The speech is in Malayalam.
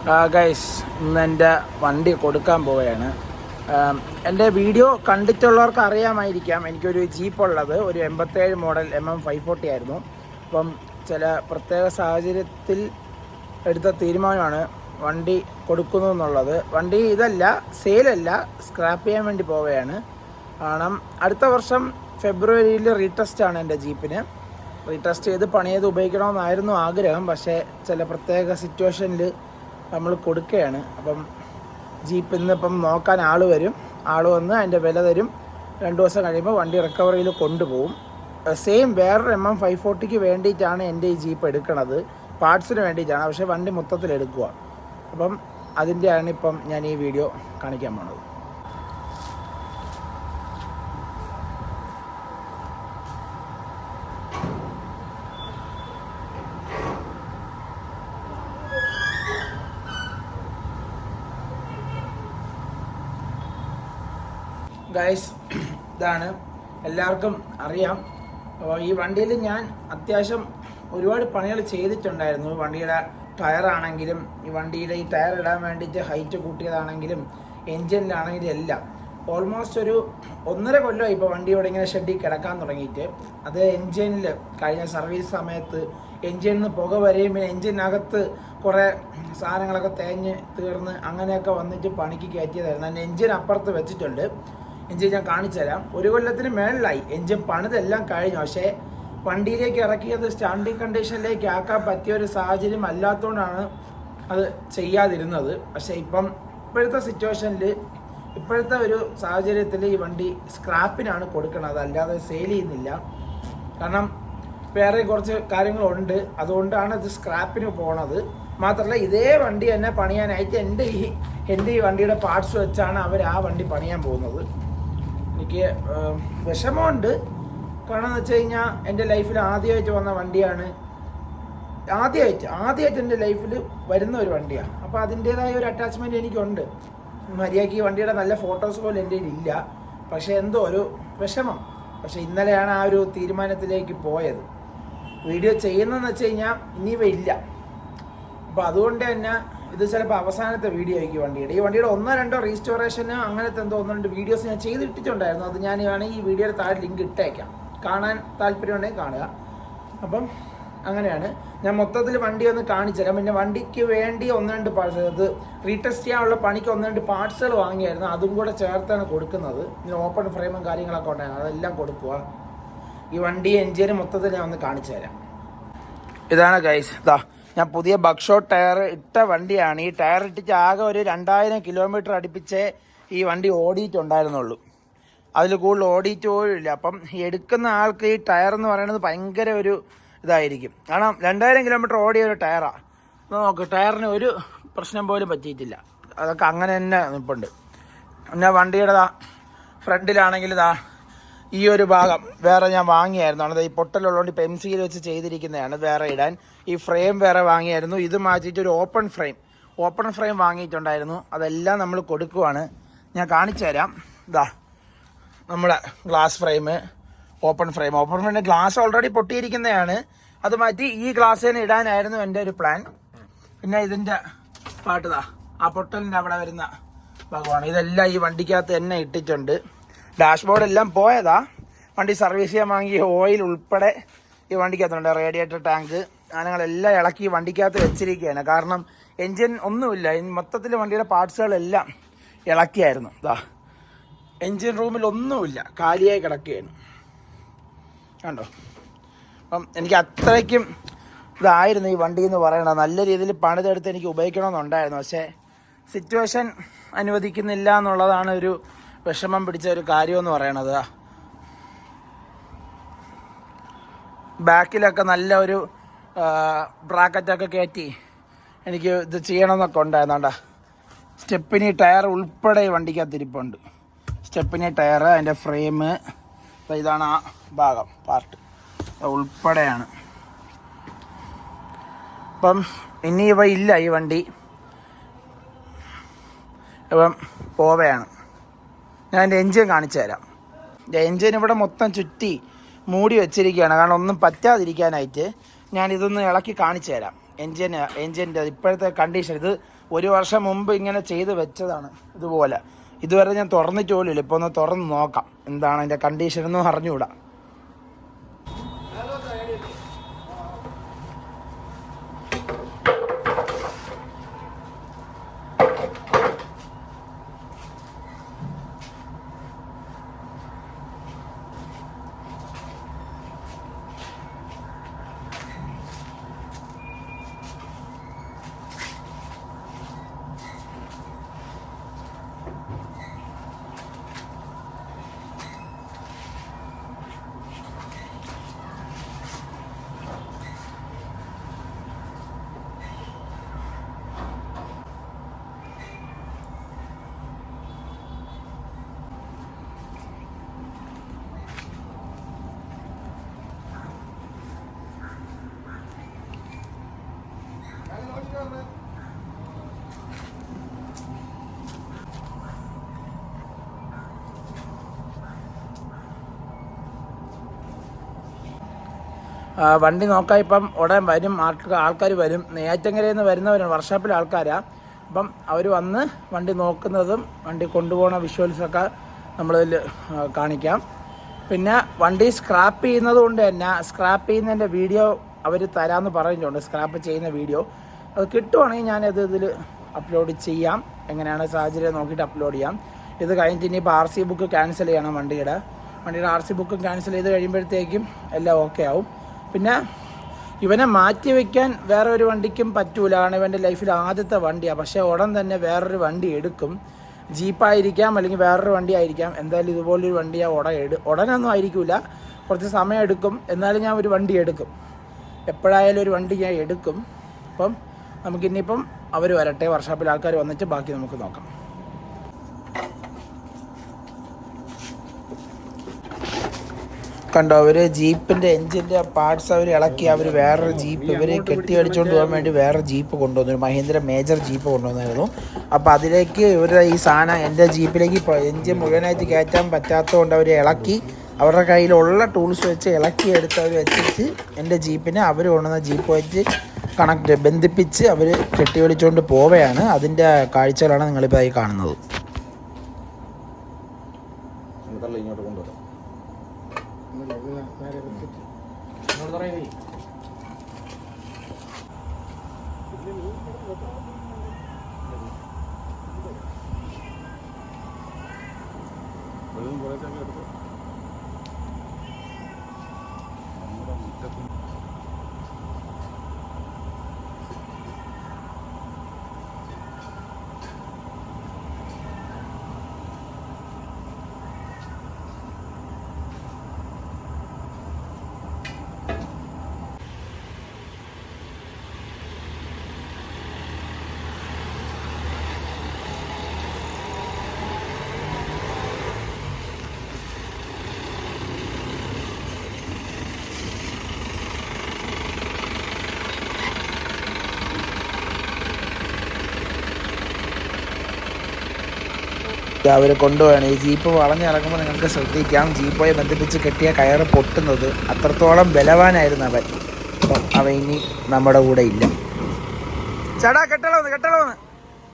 ഗൈസ്, ഇന്ന് എൻ്റെ വണ്ടി കൊടുക്കാൻ പോവുകയാണ്. എൻ്റെ വീഡിയോ കണ്ടിട്ടുള്ളവർക്ക് അറിയാമായിരിക്കാം, എനിക്കൊരു ജീപ്പുള്ളത് ഒരു 87 മോഡൽ MM540 ആയിരുന്നു. അപ്പം ചില പ്രത്യേക സാഹചര്യത്തിൽ എടുത്ത തീരുമാനമാണ് വണ്ടി കൊടുക്കുന്നു എന്നുള്ളത്. വണ്ടി ഇതല്ല, സെയിലല്ല, സ്ക്രാപ്പ് ചെയ്യാൻ വേണ്ടി പോവുകയാണ്. കാരണം അടുത്ത വർഷം ഫെബ്രുവരിയിൽ റീടെസ്റ്റാണ് എൻ്റെ ജീപ്പിന്. റീടെസ്റ്റ് ചെയ്ത് പണി ചെയ്ത് ഉപയോഗിക്കണമെന്നായിരുന്നു ആഗ്രഹം. പക്ഷേ ചില പ്രത്യേക സിറ്റുവേഷനിൽ നമ്മൾ കൊടുക്കുകയാണ്. അപ്പം ജീപ്പ് ഇന്നിപ്പം നോക്കാൻ ആൾ വരും. ആൾ വന്ന് അതിൻ്റെ വില തരും. 2 ദിവസം കഴിയുമ്പോൾ വണ്ടി റിക്കവറിയിൽ കൊണ്ടുപോകും. സെയിം വേറൊരു MM540ക്ക് വേണ്ടിയിട്ടാണ് എൻ്റെ ഈ ജീപ്പ് എടുക്കുന്നത്, പാർട്സിന് വേണ്ടിയിട്ടാണ്. പക്ഷേ വണ്ടി മൊത്തത്തിൽ എടുക്കുക. അപ്പം അതിൻ്റെയാണ് ഇപ്പം ഞാൻ ഈ വീഡിയോ കാണിക്കാൻ പോണത്. ഗൈസ്, ഇതാണ്, എല്ലാവർക്കും അറിയാം. അപ്പോൾ ഈ വണ്ടിയിൽ ഞാൻ അത്യാവശ്യം ഒരുപാട് പണികൾ ചെയ്തിട്ടുണ്ടായിരുന്നു. വണ്ടിയുടെ ടയറാണെങ്കിലും, ഈ വണ്ടിയുടെ ഈ ടയർ ഇടാൻ വേണ്ടിയിട്ട് ഹൈറ്റ് കൂട്ടിയതാണെങ്കിലും, എൻജിനിലാണെങ്കിലും എല്ലാം ഓൾമോസ്റ്റ് ഒരു 1.5 കൊല്ലമായി ഇപ്പോൾ വണ്ടിയോടെ ഇങ്ങനെ ഷെഡിൽ കിടക്കാൻ തുടങ്ങിയിട്ട്. അത് എൻജിനിൽ കഴിഞ്ഞ സർവീസ് സമയത്ത് എൻജിനിൽ നിന്ന് പുക വരെയും, പിന്നെ എൻജിനകത്ത് കുറേ സാധനങ്ങളൊക്കെ തേഞ്ഞ് തീർന്ന് അങ്ങനെയൊക്കെ വന്നിട്ട് പണിക്ക് കയറ്റിയതായിരുന്നു. അതിൻ്റെ എൻജിൻ അപ്പുറത്ത് വെച്ചിട്ടുണ്ട്. എൻജിൻ ഞാൻ കാണിച്ചു തരാം. 1 കൊല്ലത്തിന് മേളിലായി എൻജിൻ പണിതെല്ലാം കഴിഞ്ഞു. പക്ഷേ വണ്ടിയിലേക്ക് ഇറക്കിയത് സ്റ്റാൻഡിങ് കണ്ടീഷനിലേക്ക് ആക്കാൻ പറ്റിയൊരു സാഹചര്യം അല്ലാത്തതുകൊണ്ടാണ് അത് ചെയ്യാതിരുന്നത്. പക്ഷേ ഇപ്പോഴത്തെ സിറ്റുവേഷനിൽ, ഇപ്പോഴത്തെ ഒരു സാഹചര്യത്തിൽ ഈ വണ്ടി സ്ക്രാപ്പിനാണ് കൊടുക്കുന്നത്, അല്ലാതെ സെയിൽ ചെയ്യുന്നില്ല. കാരണം വേറെ കുറച്ച് കാര്യങ്ങളുണ്ട്, അതുകൊണ്ടാണ് ഇത് സ്ക്രാപ്പിന് പോണത്. മാത്രമല്ല ഇതേ വണ്ടി തന്നെ പണിയാനായിട്ട് എൻ്റെ ഈ വണ്ടിയുടെ പാർട്സ് വെച്ചാണ് അവർ ആ വണ്ടി പണിയാൻ പോകുന്നത്. എനിക്ക് വിഷമമുണ്ട്. കാരണം എന്ന് വെച്ച് കഴിഞ്ഞാൽ എൻ്റെ ലൈഫിൽ ആദ്യമായിട്ട് വന്ന വണ്ടിയാണ്, ആദ്യമായിട്ട് എൻ്റെ ലൈഫിൽ വരുന്ന ഒരു വണ്ടിയാണ്. അപ്പോൾ അതിൻ്റേതായ ഒരു അറ്റാച്ച്മെൻറ്റ് എനിക്കുണ്ട്. മര്യാദയ്ക്ക് ഈ വണ്ടിയുടെ നല്ല ഫോട്ടോസ് പോലും എൻ്റെ ഇല്ല. പക്ഷേ എന്തോ ഒരു വിഷമം. പക്ഷേ ഇന്നലെയാണ് ആ ഒരു തീരുമാനത്തിലേക്ക് പോയത്. വീഡിയോ ചെയ്യുന്നതെന്ന് വെച്ച് കഴിഞ്ഞാൽ ഇനിയിവ ഇല്ല. അപ്പോൾ അതുകൊണ്ട് തന്നെ ഇത് ചിലപ്പോൾ അവസാനത്തെ വീഡിയോ ആയിരിക്കും വണ്ടിയുടെ. ഈ വണ്ടിയുടെ 1-2 റീസ്റ്റോറേഷന് അങ്ങനത്തെ എന്തോ 1-2 വീഡിയോസ് ഞാൻ ചെയ്തിട്ടിട്ടുണ്ടായിരുന്നു. അത് ഞാൻ വേണമെങ്കിൽ ഈ വീഡിയോയുടെ താഴെ ലിങ്ക് ഇട്ടേക്കാം, കാണാൻ താല്പര്യമുണ്ടെങ്കിൽ കാണുക. അപ്പം അങ്ങനെയാണ് ഞാൻ മൊത്തത്തിൽ വണ്ടി ഒന്ന് കാണിച്ചു തരാം. പിന്നെ വണ്ടിക്ക് വേണ്ടി 1-2 പാർട്സ്, അത് റീടെസ്റ്റ് ചെയ്യാനുള്ള പണിക്ക് 1-2 പാർട്സുകൾ വാങ്ങിയായിരുന്നു, അതും കൂടെ ചേർത്താണ് കൊടുക്കുന്നത്. ഇതിന് ഓപ്പൺ ഫ്രെയിമും കാര്യങ്ങളൊക്കെ ഉണ്ടായിരുന്നു, അതെല്ലാം കൊടുക്കുക. ഈ വണ്ടി എൻജിന് മൊത്തത്തിൽ ഞാൻ ഒന്ന് കാണിച്ചു തരാം. ഇതാണ് ഗൈസ്, ഇതാ ഞാൻ പുതിയ ബക്ക്ഷോട്ട് ടയർ ഇട്ട വണ്ടിയാണ്. ഈ ടയർ ഇട്ടിട്ട് ആകെ ഒരു 2000 കിലോമീറ്റർ അടുപ്പിച്ചേ ഈ വണ്ടി ഓടിയിട്ടുണ്ടായിരുന്നുള്ളൂ. അതിൽ കൂടുതൽ ഓടിയിട്ട് പോലും ഇല്ല. അപ്പം എടുക്കുന്ന ആൾക്ക് ഈ ടയർ എന്ന് പറയുന്നത് ഭയങ്കര ഒരു ഇതായിരിക്കും. കാരണം 2000 കിലോമീറ്റർ ഓടിയ ഒരു ടയറാണ്. നോക്ക്, ടയറിന് ഒരു പ്രശ്നം പോലും പറ്റിയിട്ടില്ല. അതൊക്കെ അങ്ങനെ തന്നെ നിൽപ്പുണ്ട്. പിന്നെ വണ്ടിയുടെ ഫ്രണ്ടിലാണെങ്കിൽ ഈ ഒരു ഭാഗം വേറെ ഞാൻ വാങ്ങിയായിരുന്നു. അത് ഈ പൊട്ടലുള്ളതുകൊണ്ട് ഇപ്പോൾ MC വെച്ച് ചെയ്തിരിക്കുന്നതാണ്, വേറെ ഇടാൻ. ഈ ഫ്രെയിം വേറെ വാങ്ങിയായിരുന്നു. ഇത് മാറ്റിയിട്ട് ഒരു ഓപ്പൺ ഫ്രെയിം വാങ്ങിയിട്ടുണ്ടായിരുന്നു. അതെല്ലാം നമ്മൾ കൊടുക്കുവാണ്. ഞാൻ കാണിച്ചു തരാം. നമ്മുടെ ഗ്ലാസ് ഫ്രെയിം, ഓപ്പൺ ഫ്രെയിമിൻ്റെ ഗ്ലാസ് ഓൾറെഡി പൊട്ടിയിരിക്കുന്നതാണ്. അത് മാറ്റി ഈ ഗ്ലാസ് തന്നെ ഇടാനായിരുന്നു എൻ്റെ ഒരു പ്ലാൻ. പിന്നെ ഇതിൻ്റെ പാട്ട് ആ പൊട്ടലിൻ്റെ അവിടെ വരുന്ന ഭാഗമാണ്. ഇതെല്ലാം ഈ വണ്ടിക്കകത്ത് തന്നെ ഇട്ടിട്ടുണ്ട്. ഡാഷ്ബോർഡ് എല്ലാം പോയതാ. വണ്ടി സർവീസ് ചെയ്യാൻ വാങ്ങിയ ഓയിൽ ഉൾപ്പെടെ ഈ വണ്ടിക്കകത്തുണ്ട്. റേഡിയേറ്റർ ടാങ്ക് സാധനങ്ങളെല്ലാം ഇളക്കി വണ്ടിക്കകത്ത് വെച്ചിരിക്കുകയാണ്. കാരണം എൻജിൻ ഒന്നുമില്ല. മൊത്തത്തിൽ വണ്ടിയുടെ പാർട്സുകളെല്ലാം ഇളക്കിയായിരുന്നു. എൻജിൻ റൂമിൽ ഒന്നുമില്ല, കാലിയായി കിടക്കുകയാണ്. കണ്ടോ? അപ്പം എനിക്ക് അത്രയ്ക്കും ഇതായിരുന്നു ഈ വണ്ടി എന്ന് പറയണത്. നല്ല രീതിയിൽ പണിതെടുത്ത് എനിക്ക് ഉപയോഗിക്കണമെന്നുണ്ടായിരുന്നു. പക്ഷേ സിറ്റുവേഷൻ അനുവദിക്കുന്നില്ല എന്നുള്ളതാണ് ഒരു വിഷമം പിടിച്ച ഒരു കാര്യമെന്ന് പറയണത്. ബാക്കിലൊക്കെ നല്ല ഒരു ബ്രാക്കറ്റൊക്കെ കയറ്റി എനിക്ക് ഇത് ചെയ്യണമെന്നൊക്കെ ഉണ്ടായിരുന്നോണ്ടാ. സ്റ്റെപ്പിനി ടയർ ഉൾപ്പെടെ ഈ വണ്ടിക്കകത്ത് ഇരിപ്പുണ്ട്. സ്റ്റെപ്പിനി ടയർ, അതിൻ്റെ ഫ്രെയിം, ഇതാണ് ആ ഭാഗം, പാർട്ട് ഉൾപ്പെടെയാണ്. അപ്പം ഇനി ഇവ ഇല്ല, ഈ വണ്ടി ഇപ്പം പോവുകയാണ്. ഞാൻ എൻ്റെ എൻജിൻ കാണിച്ചു തരാം. എൻജിൻ ഇവിടെ മൊത്തം ചുറ്റി മൂടി വെച്ചിരിക്കുകയാണ്. കാരണം ഒന്നും പറ്റാതിരിക്കാനായിട്ട് ഞാനിതൊന്ന് ഇളക്കി കാണിച്ചു തരാം. എൻജിൻ്റെ ഇപ്പോഴത്തെ കണ്ടീഷൻ. ഇത് 1 വർഷം മുമ്പ് ഇങ്ങനെ ചെയ്ത് വെച്ചതാണ് ഇതുപോലെ. ഇതുവരെ ഞാൻ തുറന്നിട്ട് പോലും ഇല്ല. ഇപ്പോൾ ഒന്ന് തുറന്ന് നോക്കാം എന്താണ് അതിൻ്റെ കണ്ടീഷൻ എന്നും അറിഞ്ഞുകൂടാ. വണ്ടി നോക്കാൻ ഇപ്പം ഉടൻ വരും, ആൾക്കാർ വരും. നെയ്യാറ്റിൻകരയിൽ നിന്ന് വരുന്നവരാണ്, വർക്ക്ഷോപ്പിലെ ആൾക്കാരാണ്. അപ്പം അവർ വന്ന് വണ്ടി നോക്കുന്നതും വണ്ടി കൊണ്ടുപോകുന്ന വിഷ്വൽസൊക്കെ നമ്മളിതിൽ കാണിക്കാം. പിന്നെ വണ്ടി സ്ക്രാപ്പ് ചെയ്യുന്നത് കൊണ്ട് തന്നെ സ്ക്രാപ്പ് ചെയ്യുന്നതിൻ്റെ വീഡിയോ അവർ തരാമെന്ന് പറഞ്ഞിട്ടുണ്ട്. സ്ക്രാപ്പ് ചെയ്യുന്ന വീഡിയോ അത് കിട്ടുവാണെങ്കിൽ ഞാനത് ഇതിൽ അപ്ലോഡ് ചെയ്യാം. എങ്ങനെയാണ് സാഹചര്യം നോക്കിയിട്ട് അപ്ലോഡ് ചെയ്യാം. ഇത് കഴിഞ്ഞിട്ട് ഇനിയിപ്പോൾ RC ബുക്ക് ക്യാൻസൽ ചെയ്യണം. വണ്ടിയുടെ RC ബുക്ക് ക്യാൻസൽ ചെയ്ത് കഴിയുമ്പോഴത്തേക്കും എല്ലാം ഓക്കെ ആവും. പിന്നെ ഇവനെ മാറ്റി വയ്ക്കാൻ വേറെ ഒരു വണ്ടിക്കും പറ്റൂല. കാരണം ഇവൻ്റെ ലൈഫിൽ ആദ്യത്തെ വണ്ടിയാണ്. പക്ഷേ ഉടൻ തന്നെ വേറൊരു വണ്ടി എടുക്കും. ജീപ്പായിരിക്കാം അല്ലെങ്കിൽ വേറൊരു വണ്ടി ആയിരിക്കാം. എന്തായാലും ഇതുപോലൊരു വണ്ടിയാണ് ഉടനൊന്നും ആയിരിക്കില്ല, കുറച്ച് സമയം എടുക്കും. എന്നാലും ഞാൻ ഒരു വണ്ടി എടുക്കും. എപ്പോഴായാലും ഒരു വണ്ടി ഞാൻ എടുക്കും. അപ്പം നമുക്കിനിയിപ്പം അവർ വരട്ടെ, വർക്ക്ഷോപ്പിൽ ആൾക്കാർ വന്നിട്ട് ബാക്കി നമുക്ക് നോക്കാം. കണ്ടോ, അവർ ജീപ്പിൻ്റെ എൻജിൻ്റെ പാർട്സ് അവർ ഇളക്കി അവർ വേറൊരു ജീപ്പ് ഇവർ കെട്ടി അടിച്ചുകൊണ്ട് പോകാൻ വേണ്ടി വേറൊരു ജീപ്പ് കൊണ്ടുവന്നു. ഒരു മഹീന്ദ്ര മേജർ ജീപ്പ് കൊണ്ടുവന്നായിരുന്നു. അപ്പോൾ അതിലേക്ക് ഇവരുടെ ഈ സാധനം എൻ്റെ ജീപ്പിലേക്ക് എൻജിൻ മുഴുവനായിട്ട് കയറ്റാൻ പറ്റാത്തതുകൊണ്ട് അവർ ഇളക്കി അവരുടെ കയ്യിലുള്ള ടൂൾസ് വെച്ച് ഇളക്കിയെടുത്ത് അവർ വെച്ചിട്ട് എൻ്റെ ജീപ്പിനെ അവർ കൊണ്ടുവന്ന ജീപ്പുമായിട്ട് ബന്ധിപ്പിച്ച് അവർ കെട്ടി അടിച്ചുകൊണ്ട് പോവുകയാണ്. അതിൻ്റെ കാഴ്ചകളാണ് നിങ്ങളിപ്പോൾ ആയി കാണുന്നത്. ഇങ്ങോട്ട് കൊണ്ടുവരാം. അവർ കൊണ്ടുപോവാണ്. ഈ ജീപ്പ് വളഞ്ഞിറങ്ങുമ്പോൾ നിങ്ങൾക്ക് ശ്രദ്ധിക്കാം, ജീപ്പുമായി ബന്ധിപ്പിച്ച് കെട്ടിയ കയറ് പൊട്ടുന്നത്. അത്രത്തോളം ബലവാനായിരുന്നു അവൻ. അപ്പം അവൻ ഇനി നമ്മുടെ കൂടെ ഇല്ല. ചേട്ടാ കെട്ടളവന്ന്